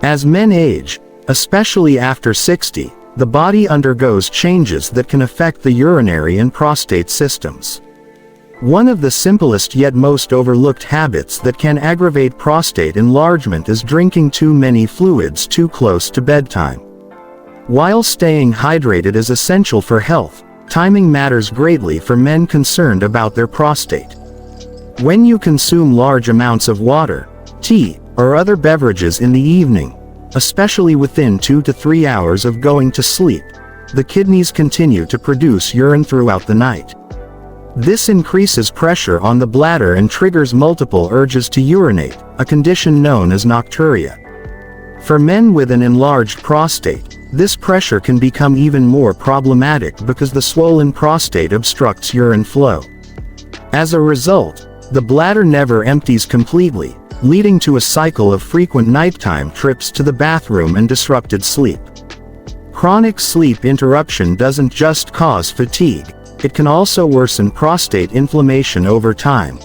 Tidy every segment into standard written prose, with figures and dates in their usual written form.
As men age, especially after 60, the body undergoes changes that can affect the urinary and prostate systems. One of the simplest yet most overlooked habits that can aggravate prostate enlargement is drinking too many fluids too close to bedtime. While staying hydrated is essential for health, timing matters greatly for men concerned about their prostate. When you consume large amounts of water, tea, or other beverages in the evening, especially within 2 to 3 hours of going to sleep, the kidneys continue to produce urine throughout the night. This increases pressure on the bladder and triggers multiple urges to urinate, a condition known as nocturia. For men with an enlarged prostate, this pressure can become even more problematic because the swollen prostate obstructs urine flow. As a result, the bladder never empties completely, leading to a cycle of frequent nighttime trips to the bathroom and disrupted sleep. Chronic sleep interruption doesn't just cause fatigue, it can also worsen prostate inflammation over time.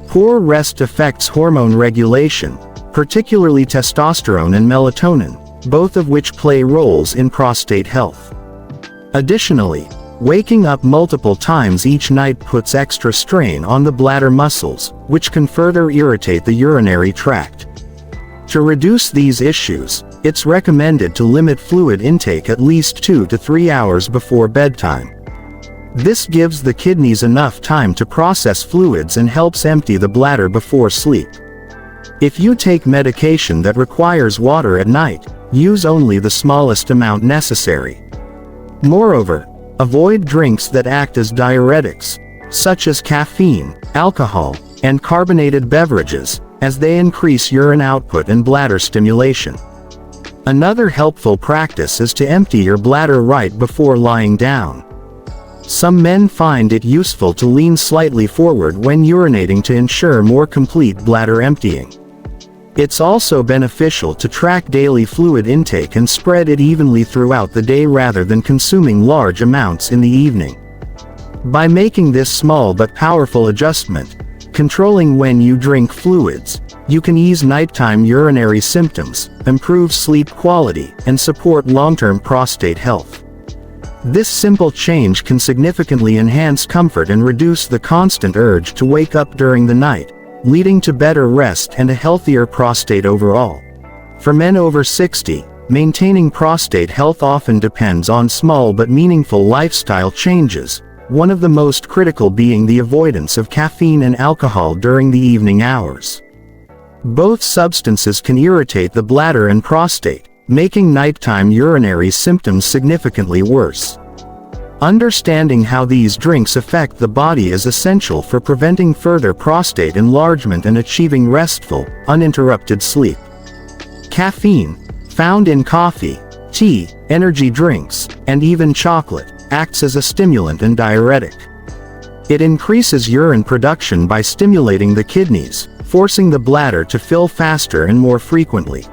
Poor rest affects hormone regulation, particularly testosterone and melatonin, both of which play roles in prostate health. Additionally, waking up multiple times each night puts extra strain on the bladder muscles, which can further irritate the urinary tract. To reduce these issues, it's recommended to limit fluid intake at least 2 to 3 hours before bedtime. This gives the kidneys enough time to process fluids and helps empty the bladder before sleep. If you take medication that requires water at night, use only the smallest amount necessary. Moreover, avoid drinks that act as diuretics, such as caffeine, alcohol, and carbonated beverages, as they increase urine output and bladder stimulation. Another helpful practice is to empty your bladder right before lying down. Some men find it useful to lean slightly forward when urinating to ensure more complete bladder emptying. It's also beneficial to track daily fluid intake and spread it evenly throughout the day rather than consuming large amounts in the evening. By making this small but powerful adjustment, controlling when you drink fluids, you can ease nighttime urinary symptoms, improve sleep quality, and support long-term prostate health. This simple change can significantly enhance comfort and reduce the constant urge to wake up during the night, leading to better rest and a healthier prostate overall. For men over 60, maintaining prostate health often depends on small but meaningful lifestyle changes, one of the most critical being the avoidance of caffeine and alcohol during the evening hours. Both substances can irritate the bladder and prostate, making nighttime urinary symptoms significantly worse. Understanding how these drinks affect the body is essential for preventing further prostate enlargement and achieving restful, uninterrupted sleep. Caffeine, found in coffee, tea, energy drinks, and even chocolate, acts as a stimulant and diuretic. It increases urine production by stimulating the kidneys, forcing the bladder to fill faster and more frequently.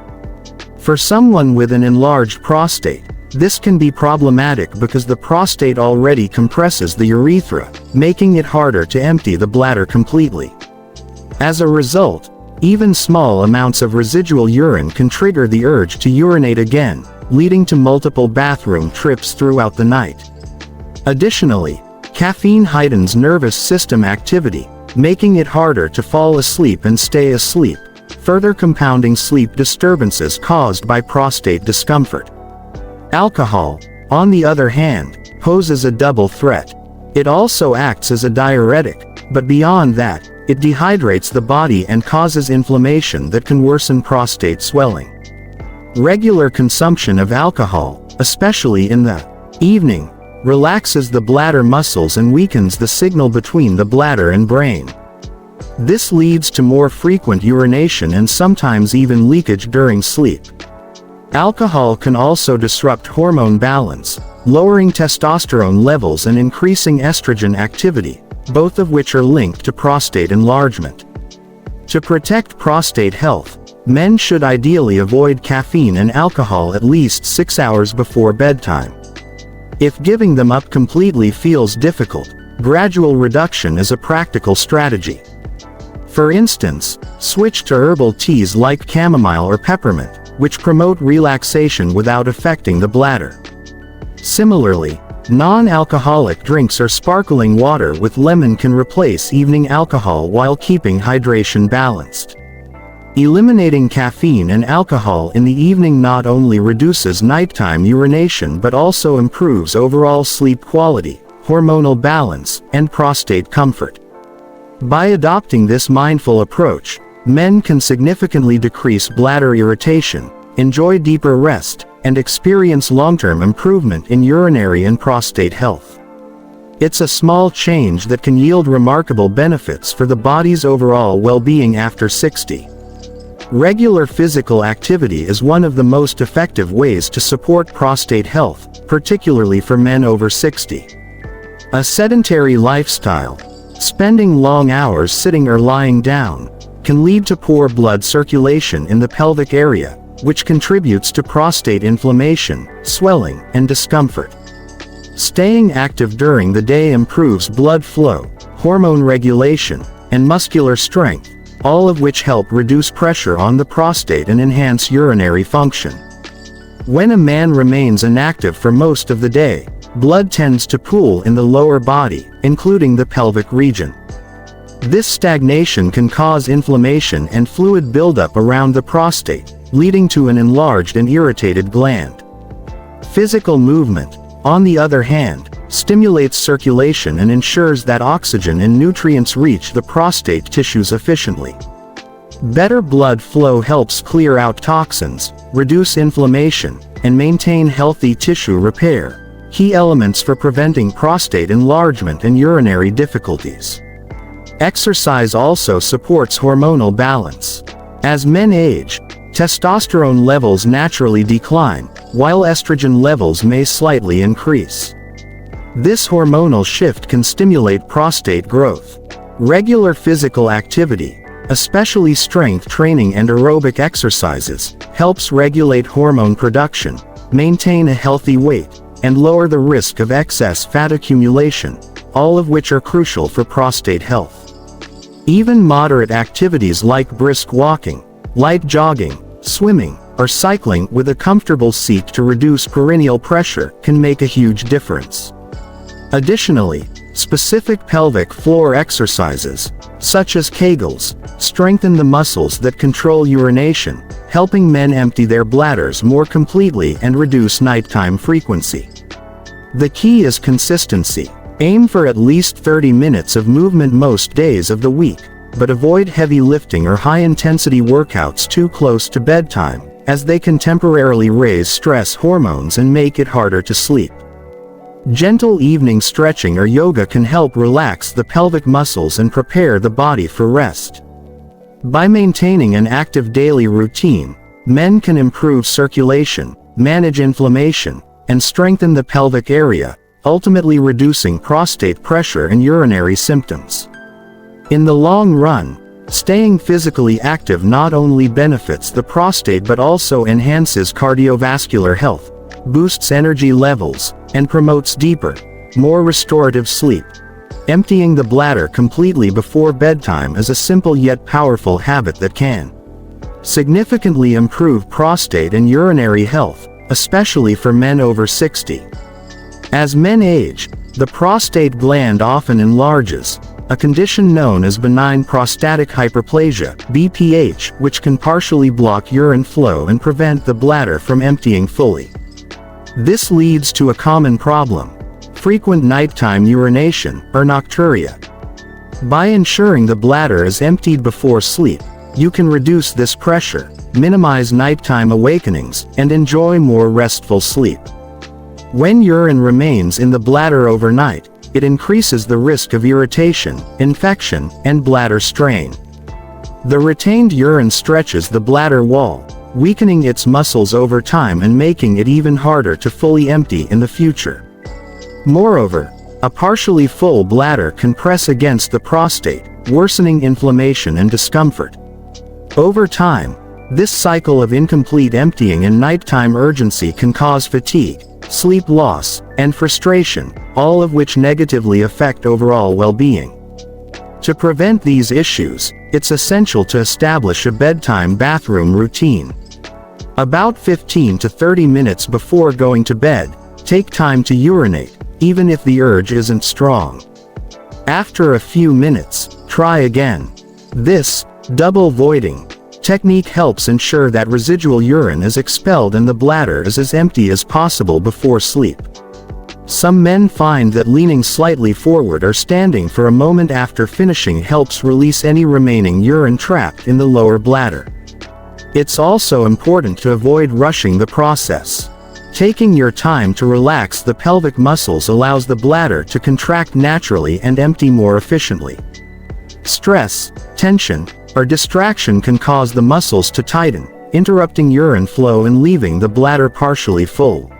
For someone with an enlarged prostate, this can be problematic because the prostate already compresses the urethra, making it harder to empty the bladder completely. As a result, even small amounts of residual urine can trigger the urge to urinate again, leading to multiple bathroom trips throughout the night. Additionally, caffeine heightens nervous system activity, making it harder to fall asleep and stay asleep, further compounding sleep disturbances caused by prostate discomfort. Alcohol, on the other hand, poses a double threat. It also acts as a diuretic, but beyond that, it dehydrates the body and causes inflammation that can worsen prostate swelling. Regular consumption of alcohol, especially in the evening, relaxes the bladder muscles and weakens the signal between the bladder and brain. This leads to more frequent urination and sometimes even leakage during sleep. Alcohol can also disrupt hormone balance, lowering testosterone levels and increasing estrogen activity, both of which are linked to prostate enlargement. To protect prostate health, men should ideally avoid caffeine and alcohol at least 6 hours before bedtime. If giving them up completely feels difficult, gradual reduction is a practical strategy. For instance, switch to herbal teas like chamomile or peppermint, which promote relaxation without affecting the bladder. Similarly, non-alcoholic drinks or sparkling water with lemon can replace evening alcohol while keeping hydration balanced. Eliminating caffeine and alcohol in the evening not only reduces nighttime urination but also improves overall sleep quality, hormonal balance, and prostate comfort. By adopting this mindful approach, men can significantly decrease bladder irritation, enjoy deeper rest, and experience long-term improvement in urinary and prostate health. It's a small change that can yield remarkable benefits for the body's overall well-being after 60. Regular physical activity is one of the most effective ways to support prostate health, particularly for men over 60. A sedentary lifestyle, spending long hours sitting or lying down, can lead to poor blood circulation in the pelvic area, which contributes to prostate inflammation, swelling, and discomfort. Staying active during the day improves blood flow, hormone regulation, and muscular strength, all of which help reduce pressure on the prostate and enhance urinary function. When a man remains inactive for most of the day, blood tends to pool in the lower body, including the pelvic region. This stagnation can cause inflammation and fluid buildup around the prostate, leading to an enlarged and irritated gland. Physical movement, on the other hand, stimulates circulation and ensures that oxygen and nutrients reach the prostate tissues efficiently. Better blood flow helps clear out toxins, reduce inflammation, and maintain healthy tissue repair, key elements for preventing prostate enlargement and urinary difficulties. Exercise also supports hormonal balance. As men age, testosterone levels naturally decline, while estrogen levels may slightly increase. This hormonal shift can stimulate prostate growth. Regular physical activity, especially strength training and aerobic exercises, helps regulate hormone production, maintain a healthy weight, and lower the risk of excess fat accumulation, all of which are crucial for prostate health. Even moderate activities like brisk walking, light jogging, swimming, or cycling with a comfortable seat to reduce perineal pressure can make a huge difference. Additionally, specific pelvic floor exercises, such as Kegels, strengthen the muscles that control urination, helping men empty their bladders more completely and reduce nighttime frequency. The key is consistency. Aim for at least 30 minutes of movement most days of the week, but avoid heavy lifting or high-intensity workouts too close to bedtime, as they can temporarily raise stress hormones and make it harder to sleep. Gentle evening stretching or yoga can help relax the pelvic muscles and prepare the body for rest. By maintaining an active daily routine, men can improve circulation, manage inflammation, and strengthen the pelvic area, ultimately reducing prostate pressure and urinary symptoms. In the long run, staying physically active not only benefits the prostate but also enhances cardiovascular health, boosts energy levels, and promotes deeper, more restorative sleep. Emptying the bladder completely before bedtime is a simple yet powerful habit that can significantly improve prostate and urinary health, especially for men over 60. As men age, the prostate gland often enlarges, a condition known as benign prostatic hyperplasia, BPH, which can partially block urine flow and prevent the bladder from emptying fully. This leads to a common problem: frequent nighttime urination, or nocturia. By ensuring the bladder is emptied before sleep, you can reduce this pressure, minimize nighttime awakenings, and enjoy more restful sleep. When urine remains in the bladder overnight, it increases the risk of irritation, infection, and bladder strain. The retained urine stretches the bladder wall, weakening its muscles over time and making it even harder to fully empty in the future. Moreover, a partially full bladder can press against the prostate, worsening inflammation and discomfort. Over time, this cycle of incomplete emptying and nighttime urgency can cause fatigue, sleep loss, and frustration, all of which negatively affect overall well-being. To prevent these issues, it's essential to establish a bedtime bathroom routine. About 15 to 30 minutes before going to bed, take time to urinate, even if the urge isn't strong. After a few minutes, try again. This double voiding technique helps ensure that residual urine is expelled and the bladder is as empty as possible before sleep. Some men find that leaning slightly forward or standing for a moment after finishing helps release any remaining urine trapped in the lower bladder. It's also important to avoid rushing the process. Taking your time to relax the pelvic muscles allows the bladder to contract naturally and empty more efficiently. Stress, tension, or distraction can cause the muscles to tighten, interrupting urine flow and leaving the bladder partially full.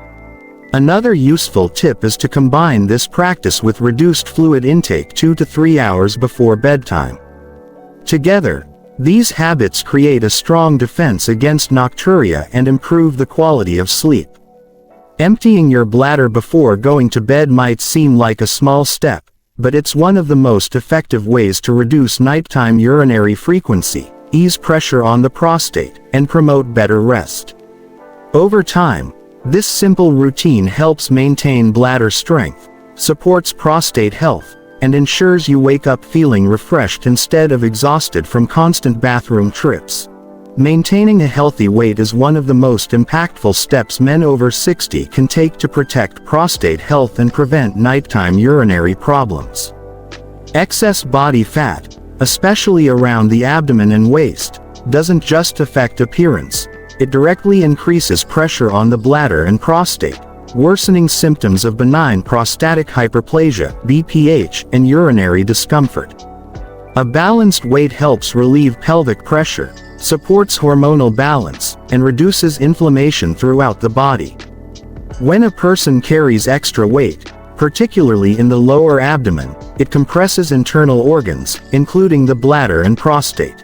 Another useful tip is to combine this practice with reduced fluid intake 2 to 3 hours before bedtime. Together, these habits create a strong defense against nocturia and improve the quality of sleep. Emptying your bladder before going to bed might seem like a small step, but it's one of the most effective ways to reduce nighttime urinary frequency, ease pressure on the prostate, and promote better rest. Over time, this simple routine helps maintain bladder strength, supports prostate health, and ensures you wake up feeling refreshed instead of exhausted from constant bathroom trips. Maintaining a healthy weight is one of the most impactful steps men over 60 can take to protect prostate health and prevent nighttime urinary problems. Excess body fat, especially around the abdomen and waist, doesn't just affect appearance. It directly increases pressure on the bladder and prostate, worsening symptoms of benign prostatic hyperplasia (BPH) and urinary discomfort. A balanced weight helps relieve pelvic pressure, supports hormonal balance, and reduces inflammation throughout the body. When a person carries extra weight, particularly in the lower abdomen, it compresses internal organs, including the bladder and prostate.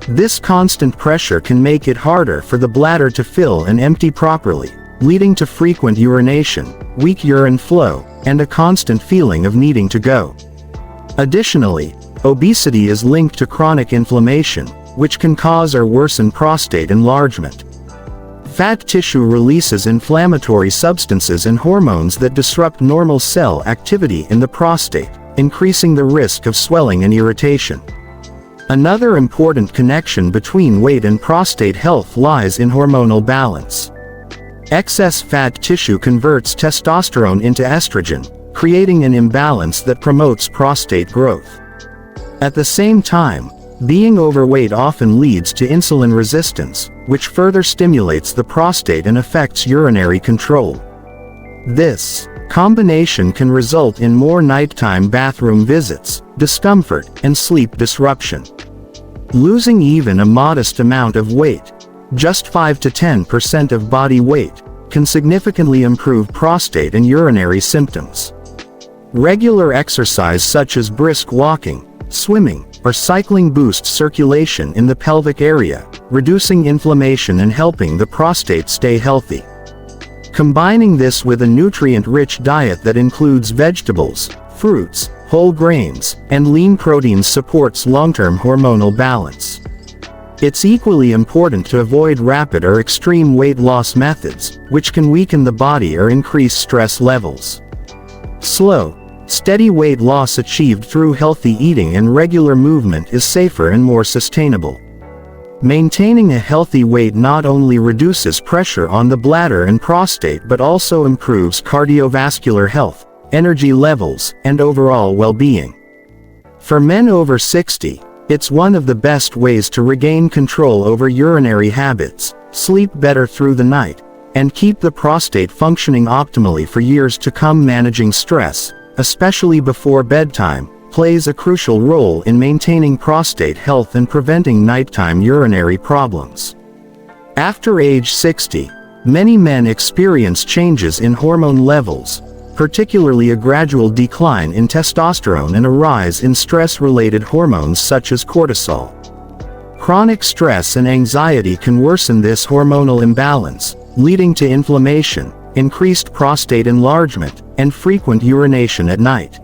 This constant pressure can make it harder for the bladder to fill and empty properly, leading to frequent urination, weak urine flow, and a constant feeling of needing to go. Additionally, obesity is linked to chronic inflammation, which can cause or worsen prostate enlargement. Fat tissue releases inflammatory substances and hormones that disrupt normal cell activity in the prostate, increasing the risk of swelling and irritation. Another important connection between weight and prostate health lies in hormonal balance. Excess fat tissue converts testosterone into estrogen, creating an imbalance that promotes prostate growth. At the same time, being overweight often leads to insulin resistance, which further stimulates the prostate and affects urinary control. This combination can result in more nighttime bathroom visits, discomfort, and sleep disruption. Losing even a modest amount of weight, just 5 to 10% of body weight, can significantly improve prostate and urinary symptoms. Regular exercise such as brisk walking, swimming, or cycling boosts circulation in the pelvic area, reducing inflammation and helping the prostate stay healthy. Combining this with a nutrient-rich diet that includes vegetables, fruits, whole grains, and lean proteins supports long-term hormonal balance. It's equally important to avoid rapid or extreme weight loss methods, which can weaken the body or increase stress levels. Slow, steady weight loss achieved through healthy eating and regular movement is safer and more sustainable. Maintaining a healthy weight not only reduces pressure on the bladder and prostate but also improves cardiovascular health, energy levels, and overall well-being. For men over 60, it's one of the best ways to regain control over urinary habits, sleep better through the night, and keep the prostate functioning optimally for years to come. Managing stress, especially before bedtime, plays a crucial role in maintaining prostate health and preventing nighttime urinary problems. After age 60, many men experience changes in hormone levels, particularly a gradual decline in testosterone and a rise in stress-related hormones such as cortisol. Chronic stress and anxiety can worsen this hormonal imbalance, leading to inflammation, increased prostate enlargement, and frequent urination at night.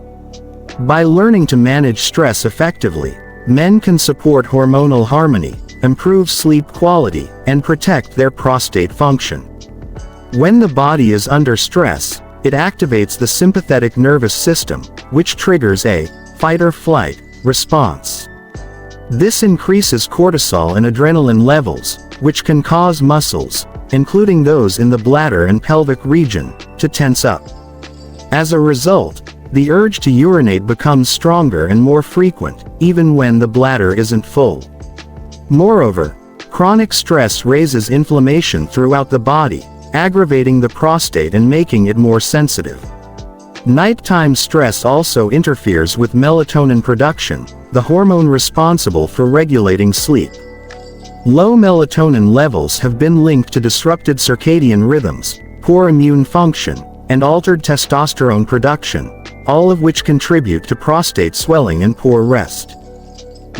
By learning to manage stress effectively, men can support hormonal harmony, improve sleep quality, and protect their prostate function. When the body is under stress, it activates the sympathetic nervous system, which triggers a fight-or-flight response. This increases cortisol and adrenaline levels, which can cause muscles, including those in the bladder and pelvic region, to tense up. As a result, the urge to urinate becomes stronger and more frequent, even when the bladder isn't full. Moreover, chronic stress raises inflammation throughout the body, aggravating the prostate and making it more sensitive. Nighttime stress also interferes with melatonin production, the hormone responsible for regulating sleep. Low melatonin levels have been linked to disrupted circadian rhythms, poor immune function, and altered testosterone production, all of which contribute to prostate swelling and poor rest.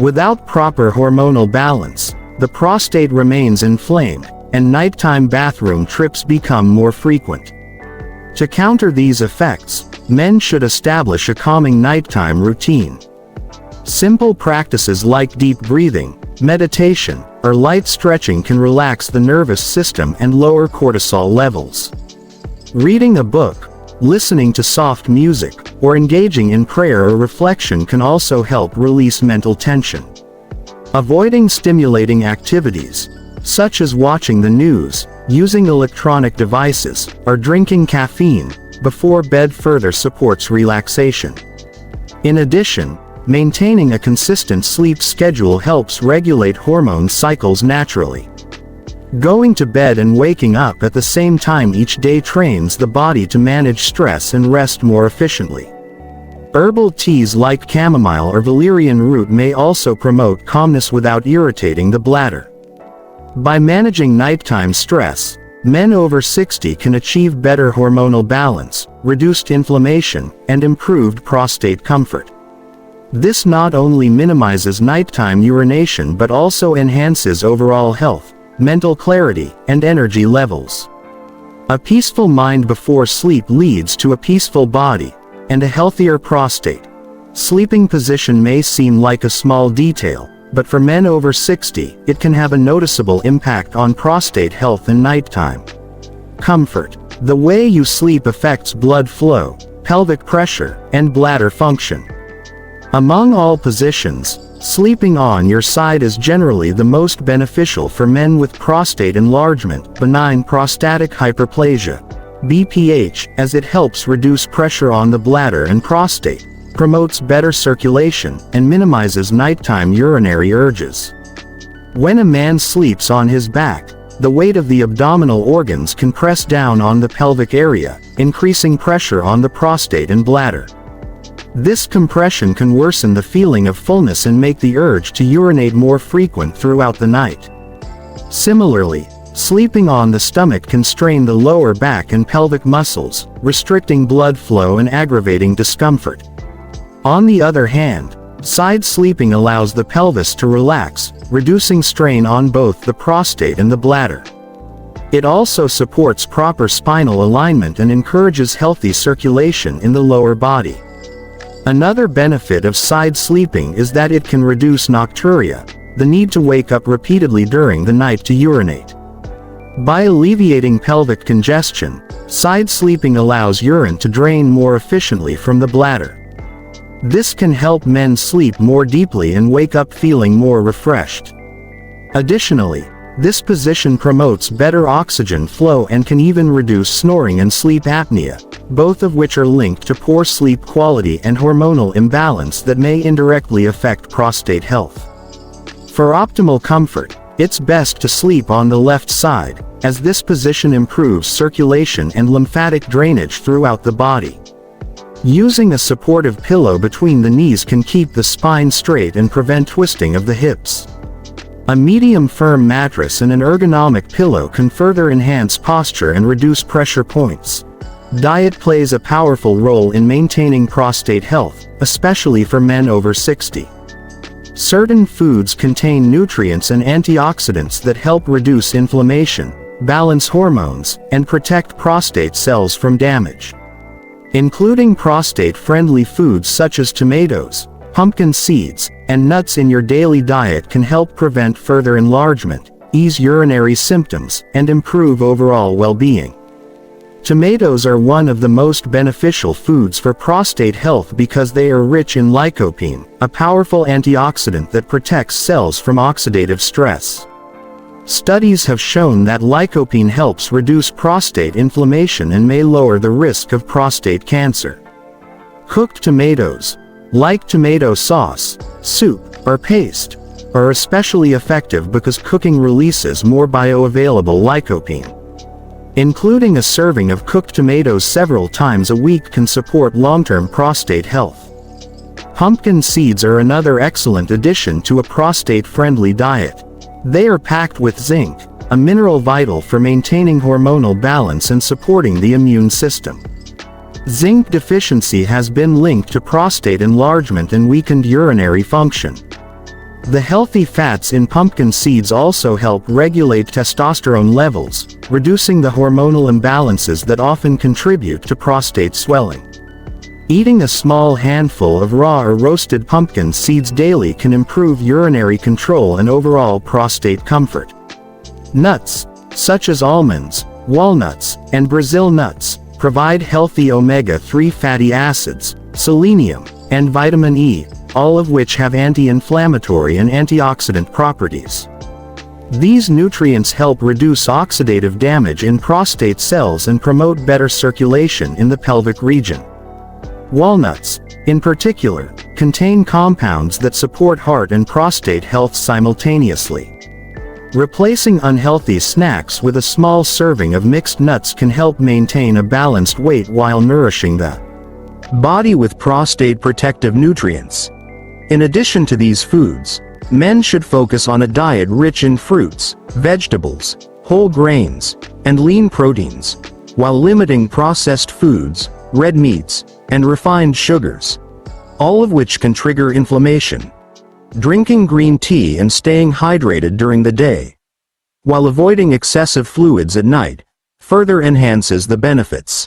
Without proper hormonal balance, the prostate remains inflamed, and nighttime bathroom trips become more frequent. To counter these effects, men should establish a calming nighttime routine. Simple practices like deep breathing, meditation, or light stretching can relax the nervous system and lower cortisol levels. Reading a book, listening to soft music, or engaging in prayer or reflection can also help release mental tension. Avoiding stimulating activities, such as watching the news, using electronic devices, or drinking caffeine before bed further supports relaxation. In addition, maintaining a consistent sleep schedule helps regulate hormone cycles naturally. Going to bed and waking up at the same time each day trains the body to manage stress and rest more efficiently. Herbal teas like chamomile or valerian root may also promote calmness without irritating the bladder. By managing nighttime stress, men over 60 can achieve better hormonal balance, reduced inflammation, and improved prostate comfort. This not only minimizes nighttime urination but also enhances overall health, mental clarity, and energy levels. A peaceful mind before sleep leads to a peaceful body and a healthier prostate. Sleeping position may seem like a small detail, but for men over 60, it can have a noticeable impact on prostate health and nighttime comfort. The way you sleep affects blood flow, pelvic pressure, and bladder function. Among all positions, sleeping on your side is generally the most beneficial for men with prostate enlargement, benign prostatic hyperplasia, BPH, as it helps reduce pressure on the bladder and prostate, promotes better circulation, and minimizes nighttime urinary urges. When a man sleeps on his back, the weight of the abdominal organs can press down on the pelvic area, increasing pressure on the prostate and bladder. This compression can worsen the feeling of fullness and make the urge to urinate more frequent throughout the night. Similarly, sleeping on the stomach can strain the lower back and pelvic muscles, restricting blood flow and aggravating discomfort. On the other hand, side sleeping allows the pelvis to relax, reducing strain on both the prostate and the bladder. It also supports proper spinal alignment and encourages healthy circulation in the lower body. Another benefit of side sleeping is that it can reduce nocturia, the need to wake up repeatedly during the night to urinate. By alleviating pelvic congestion, side sleeping allows urine to drain more efficiently from the bladder. This can help men sleep more deeply and wake up feeling more refreshed. Additionally, this position promotes better oxygen flow and can even reduce snoring and sleep apnea, both of which are linked to poor sleep quality and hormonal imbalance that may indirectly affect prostate health. For optimal comfort, it's best to sleep on the left side, as this position improves circulation and lymphatic drainage throughout the body. Using a supportive pillow between the knees can keep the spine straight and prevent twisting of the hips. A medium firm mattress and an ergonomic pillow can further enhance posture and reduce pressure points. Diet plays a powerful role in maintaining prostate health, especially for men over 60. Certain foods contain nutrients and antioxidants that help reduce inflammation, balance hormones, and protect prostate cells from damage. Including prostate-friendly foods such as tomatoes, Pumpkin seeds and nuts in your daily diet can help prevent further enlargement, ease urinary symptoms, and improve overall well-being. Tomatoes are one of the most beneficial foods for prostate health because they are rich in lycopene, a powerful antioxidant that protects cells from oxidative stress. Studies have shown that lycopene helps reduce prostate inflammation and may lower the risk of prostate cancer. Cooked tomatoes, like tomato sauce, soup, or paste, are especially effective because cooking releases more bioavailable lycopene. Including a serving of cooked tomatoes several times a week can support long-term prostate health. Pumpkin seeds are another excellent addition to a prostate-friendly diet. They are packed with zinc, a mineral vital for maintaining hormonal balance and supporting the immune system. Zinc deficiency has been linked to prostate enlargement and weakened urinary function. The healthy fats in pumpkin seeds also help regulate testosterone levels, reducing the hormonal imbalances that often contribute to prostate swelling. Eating a small handful of raw or roasted pumpkin seeds daily can improve urinary control and overall prostate comfort. Nuts, such as almonds, walnuts, and Brazil nuts, provide healthy omega-3 fatty acids, selenium, and vitamin E, all of which have anti-inflammatory and antioxidant properties. These nutrients help reduce oxidative damage in prostate cells and promote better circulation in the pelvic region. Walnuts, in particular, contain compounds that support heart and prostate health simultaneously. Replacing unhealthy snacks with a small serving of mixed nuts can help maintain a balanced weight while nourishing the body with prostate protective nutrients. In addition to these foods, men should focus on a diet rich in fruits, vegetables, whole grains, and lean proteins, while limiting processed foods, red meats, and refined sugars, all of which can trigger inflammation. Drinking green tea and staying hydrated during the day, while avoiding excessive fluids at night, further enhances the benefits.